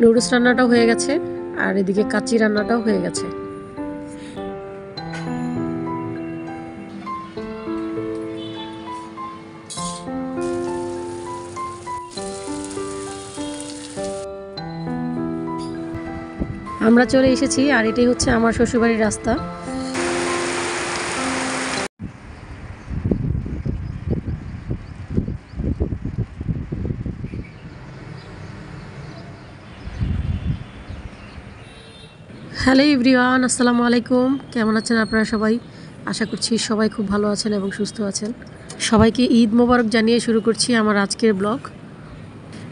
Noodles রান্নাটাও হয়ে গেছে আর এদিকে কাচ্চি রান্নাটাও হয়ে গেছে। আমরা চলে এসেছি আর এটাই হচ্ছে আমার শ্বশুরবাড়ির রাস্তা। হ্যালো এভরিওয়ান, আসসালামু আলাইকুম। কেমন আছেন আপনারা সবাই? আশা করছি সবাই খুব ভালো আছেন এবং সুস্থ আছেন। সবাইকে ঈদ মোবারক জানিয়ে শুরু করছি আমার আজকের ব্লগ।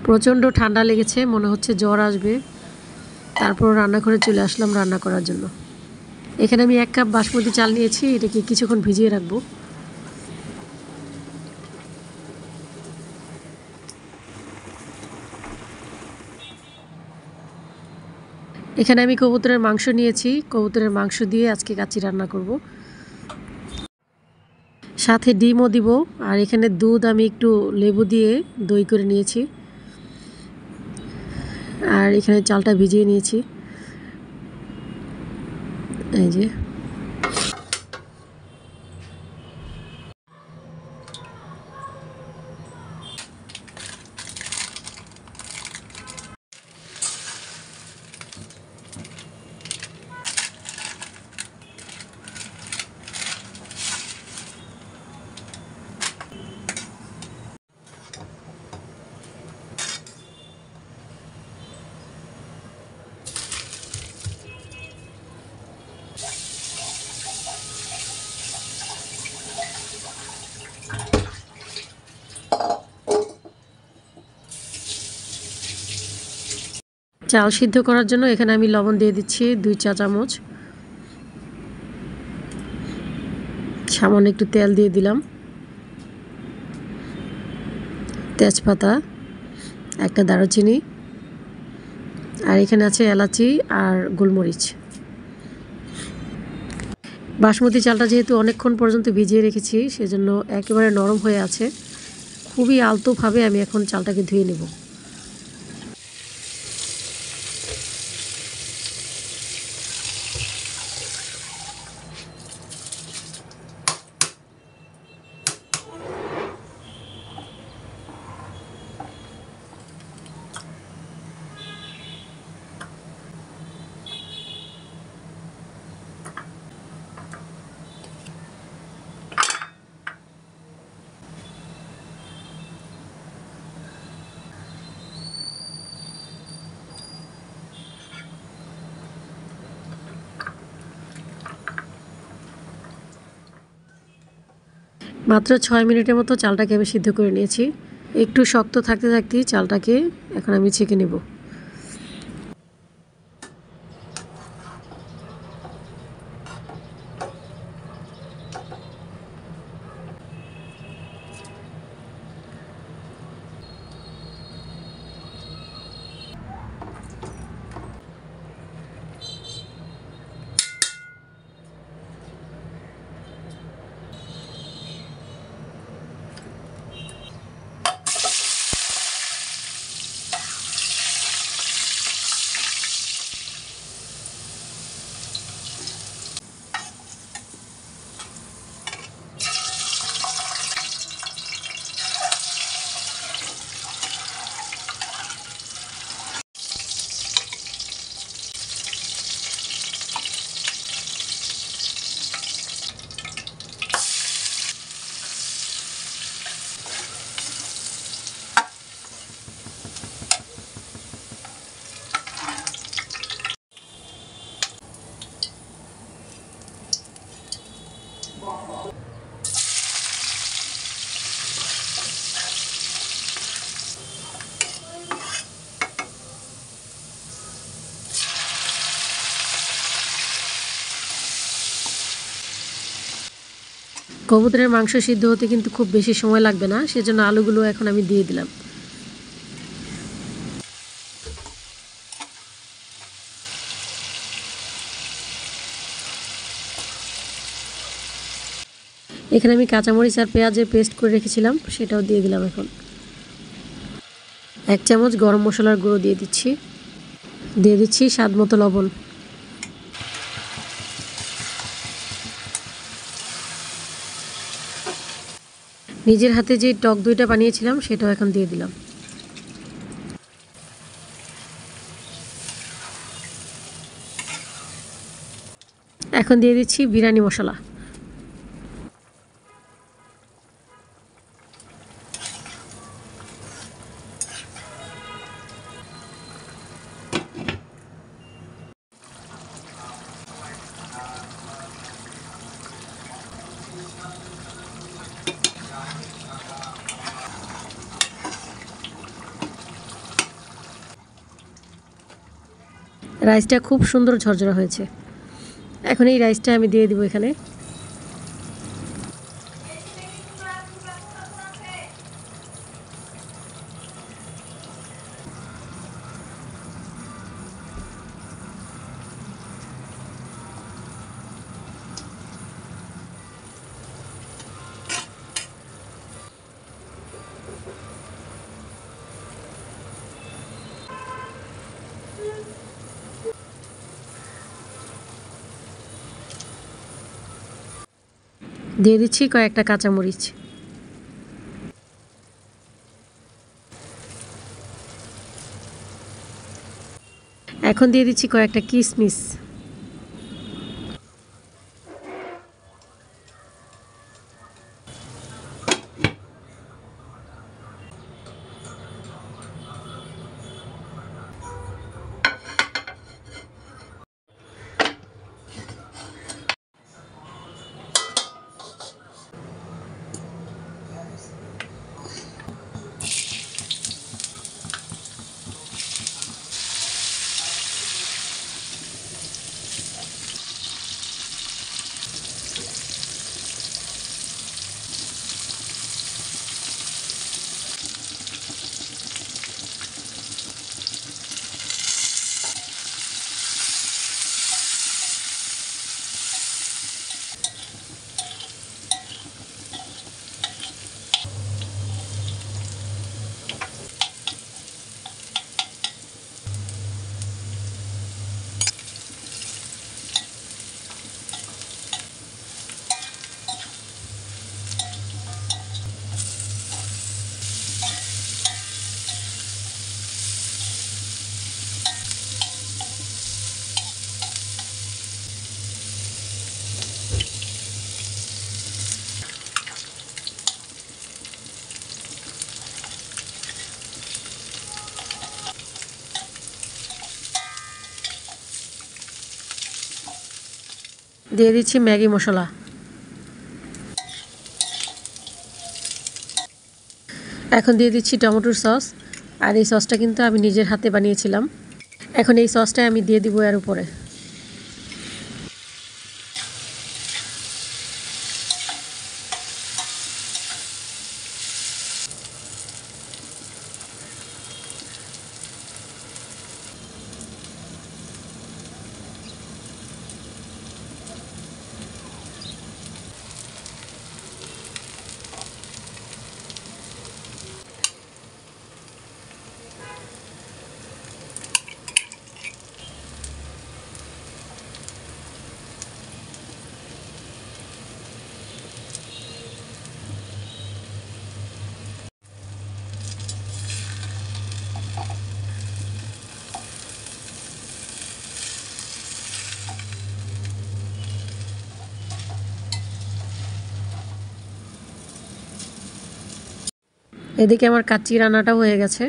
প্রচণ্ড ঠান্ডা লেগেছে, মনে হচ্ছে জ্বর আসবে। তারপর রান্নাঘরে চলে আসলাম রান্না করার জন্য। এখানে আমি 1 কাপ বাসমতি চাল নিয়েছি, এটাকে কিছুক্ষণ ভিজিয়ে রাখবো। এখানে আমি কবুতরের মাংস নিয়েছি, কবুতরের মাংস দিয়ে আজকে কাচ্চি রান্না করব। সাথে ডিমও দিব। আর এখানে দুধ আমি একটু লেবু দিয়ে দই করে নিয়েছি। আর এখানে চালটা ভিজিয়ে নিয়েছি, এই যে। চাল সিদ্ধ করার জন্য এখানে আমি লবণ দিয়ে দিচ্ছি 2 চা চামচ। সামান্য একটু তেল দিয়ে দিলাম, তেজপাতা, একটা দারুচিনি, আর এখানে আছে এলাচি আর গোলমরিচ। বাসমতি চালটা যেহেতু অনেকক্ষণ পর্যন্ত ভিজিয়ে রেখেছি, সেজন্য একেবারে নরম হয়ে আছে। খুবই আলতোভাবে আমি এখন চালটাকে ধুয়ে নেব। মাত্র 6 মিনিটের মতো চালটাকে আমি সিদ্ধ করে নিয়েছি। একটু শক্ত থাকতে থাকতেই চালটাকে এখন আমি ছেঁকে নেব। কবুতরের মাংস সিদ্ধ হতে কিন্তু খুব বেশি সময় লাগবে না, সেজন্য আলুগুলো এখন আমি দিয়ে দিলাম। এখানে আমি কাঁচামরিচ আর পেঁয়াজের পেস্ট করে রেখেছিলাম, সেটাও দিয়ে দিলাম। এখন 1 চামচ গরম মশলার গুঁড়ো দিয়ে দিচ্ছি। দিয়ে দিচ্ছি স্বাদ মতো লবণ। নিজের হাতে যে টক দইটা বানিয়েছিলাম সেটাও এখন দিয়ে দিলাম। এখন দিয়ে দিচ্ছি বিরিয়ানি মশলা। রাইসটা খুব সুন্দর ঝরঝরা হয়েছে। এখন এই রাইসটা আমি দিয়ে দিব এখানে। দিয়ে দিচ্ছি কয়েকটা কাঁচামরিচ। এখন দিয়ে দিচ্ছি কয়েকটা কিশমিশ। দিয়ে দিচ্ছি ম্যাগি মশলা। এখন দিয়ে দিচ্ছি টমেটোর সস। আর এই সসটা কিন্তু আমি নিজের হাতে বানিয়েছিলাম। এখন এই সসটা আমি দিয়ে দিব এর উপরে। এদিকে আমার কাচ্চি রান্নাটাও হয়ে গেছে।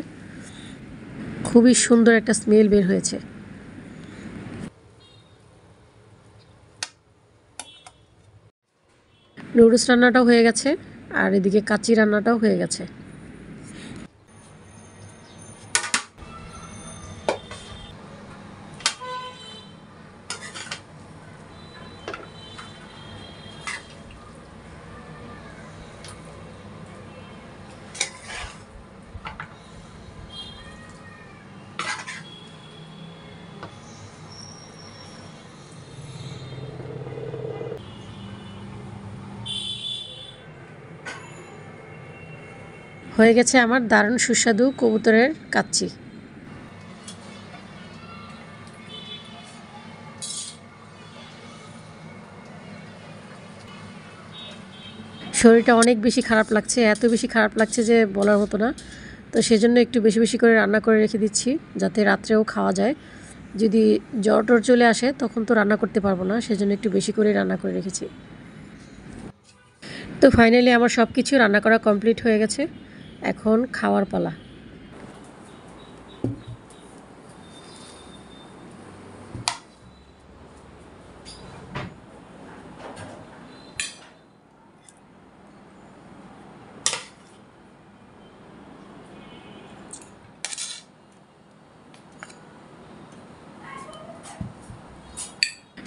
খুবই সুন্দর একটা স্মেল বের হয়েছে। নুডলস রান্নাটাও হয়ে গেছে আর এদিকে কাচ্চি রান্নাটাও হয়ে গেছে। হয়ে গেছে আমার দারুণ সুস্বাদু কবুতরের কাচ্চি। শরীরটা অনেক বেশি খারাপ লাগছে, এত বেশি খারাপ লাগছে যে বলার মতো না। তো সেজন্য একটু বেশি বেশি করে রান্না করে রেখে দিচ্ছি যাতে রাত্রেও খাওয়া যায়। যদি জ্বর টর চলে আসে তখন তো রান্না করতে পারবো না, সেজন্য একটু বেশি করে রান্না করে রেখেছি। তো ফাইনালি আমার সব কিছু রান্না করা কমপ্লিট হয়ে গেছে, এখন খাওয়ার পালা।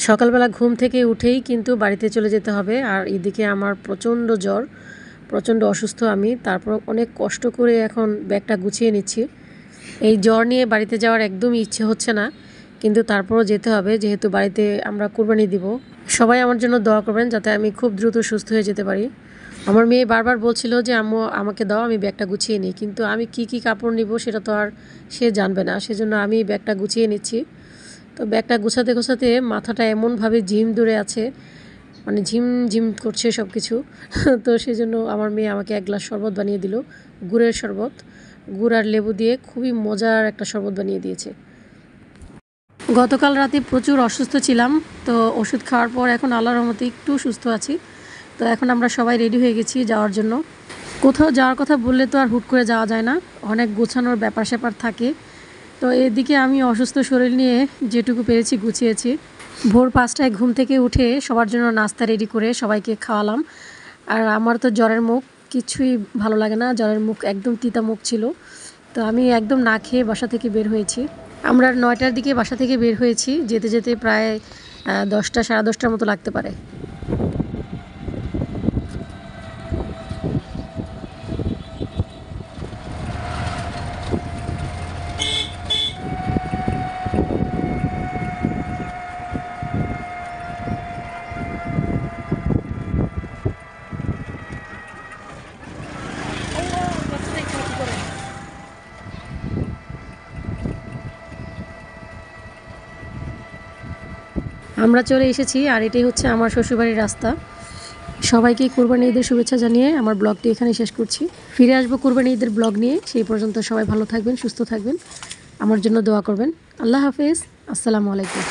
সকালবেলা ঘুম থেকে উঠেই কিন্তু বাড়িতে চলে যেতে হবে, আর এদিকে আমার প্রচণ্ড জ্বর, প্রচণ্ড অসুস্থ আমি। তারপর অনেক কষ্ট করে এখন ব্যাগটা গুছিয়ে নিচ্ছি। এই জ্বর নিয়ে বাড়িতে যাওয়ার একদমই ইচ্ছে হচ্ছে না, কিন্তু তারপরও যেতে হবে যেহেতু বাড়িতে আমরা কুরবানি দিব। সবাই আমার জন্য দোয়া করবেন যাতে আমি খুব দ্রুত সুস্থ হয়ে যেতে পারি। আমার মেয়ে বারবার বলছিল যে আম্মু আমাকে দাও, আমি ব্যাগটা গুছিয়ে নিই, কিন্তু আমি কি কি কাপড় নিব সেটা তো আর সে জানবে না, সেজন্য আমি ব্যাগটা গুছিয়ে নিচ্ছি। তো ব্যাগটা গুছাতে গুছাতে মাথাটা এমনভাবে ঝিম ধরে আছে, মানে ঝিম ঝিম করছে সব কিছু। তো সেজন্য আমার মেয়ে আমাকে এক গ্লাস শরবত বানিয়ে দিল, গুড়ের শরবত, গুড় আর লেবু দিয়ে খুবই মজার একটা শরবত বানিয়ে দিয়েছে। গতকাল রাতে প্রচুর অসুস্থ ছিলাম, তো ওষুধ খাওয়ার পর এখন আল্লাহর রহমতে একটু সুস্থ আছি। তো এখন আমরা সবাই রেডি হয়ে গেছি যাওয়ার জন্য। কোথাও যাওয়ার কথা বললে তো আর হুট করে যাওয়া যায় না, অনেক গোছানোর ব্যাপার স্যাপার থাকে। তো এদিকে আমি অসুস্থ শরীর নিয়ে যেটুকু পেরেছি গুছিয়েছি। ভোর 5টায় ঘুম থেকে উঠে সবার জন্য নাস্তা রেডি করে সবাইকে খাওয়ালাম। আর আমার তো জ্বরের মুখ, কিছুই ভালো লাগে না, জ্বরের মুখ একদম তিতা মুখ ছিল। তো আমি একদম না খেয়ে বাসা থেকে বের হয়েছি। আমরা 9টার দিকে বাসা থেকে বের হয়েছি, যেতে যেতে প্রায় 10টা সাড়ে 10টার মতো লাগতে পারে। আমরা চলে এসেছি, আর এটাই হচ্ছে আমার শ্বশুরবাড়ির রাস্তা। সবাইকে কুরবানি ঈদের শুভেচ্ছা জানিয়ে আমার ব্লগটি এখানে শেষ করছি। ফিরে আসবো কুরবানি ঈদের ব্লগ নিয়ে, সেই পর্যন্ত সবাই ভালো থাকবেন, সুস্থ থাকবেন, আমার জন্য দোয়া করবেন। আল্লাহ হাফেজ, আসসালামু আলাইকুম।